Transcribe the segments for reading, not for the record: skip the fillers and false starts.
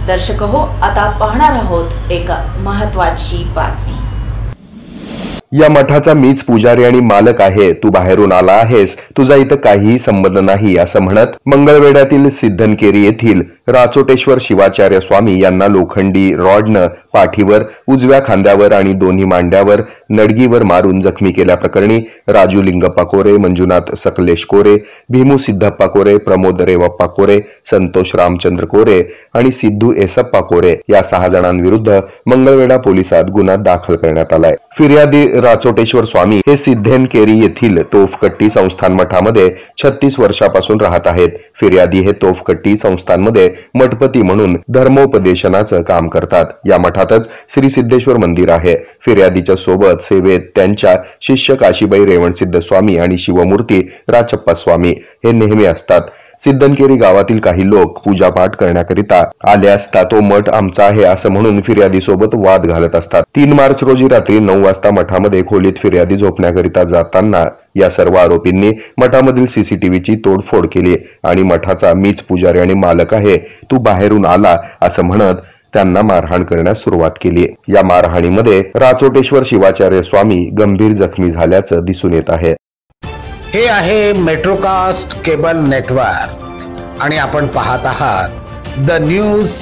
दर्शक हो, आता पाहणार आहोत एक महत्त्वाची बातमी। या मठाचा मीच पुजारी आणि मालक आहे, तू बाहेरून आला आहेस, तुझा इथं काहीही संबंध नाही असं म्हणत मंगळवेढ्यातील सिद्धनकेरी येथील राचोटेश्वर शिवाचार्य स्वामी यांना लोखंडी रॉडनं पाठीवर, उजव्या खांद्यावर आणि दोन्ही मांड्यावर नडगीवर मारून जखमी केल्याप्रकरणी राजू लिंगप्पा कोरे, मंजुनाथ सकलेश कोरे, भीमू सिद्धप्पा कोरे, प्रमोद रेवप्पा कोरे, संतोष रामचंद्र कोरे आणि सिद्धू एसप्पा कोरे या 6 जणांविरुद्ध मंगळवेढा पोलिसात गुन्हा दाखल करण्यात आलाय। फिर्यादी राचोटेश्वर स्वामी हे सिद्धनकेरी येथील तोफकट्टी संस्थान मठामध्ये 36 वर्षापासून राहत आहेत। फिर्यादी हे तोफकट्टी संस्थानमध्ये मठपती म्हणून धर्मोपदेशनाचं काम करतात। या मठातच श्री सिद्धेश्वर मंदिर आहे। फिर्यादीच्या सोबत सेवेत त्यांच्या शिष्य काशीबाई रेवणसिद्ध स्वामी आणि शिवमूर्ती राचप्पा स्वामी हे नेहमी असतात। सिद्धनकेरी गावातील काही लोक पूजापाठ करण्याकरिता आले असता तो मठ आमचा आहे असं म्हणून फिर्यादी सोबत वाद घालत असतात। 3 मार्च रोजी रात्री 9 वाजता मठामध्ये खोलीत फिर्यादी झोपण्याकरिता जाताना या सर्व आरोपींनी मठामधील सीसीटीव्हीची तोडफोड केली आणि मठाचा मीच पुजारी आणि मालक आहे, तू बाहेरून आला असं म्हणत त्यांना मारहाण करण्यास सुरुवात केली। या मारहाणीमध्ये राचोटेश्वर शिवाचार्य स्वामी गंभीर जखमी झाल्याचं दिसून येत आहे। हे आहे मेट्रोकास्ट केबल नेटवर्क आणि आपण पाहत आहात द न्यूज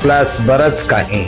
प्लस बरच काही।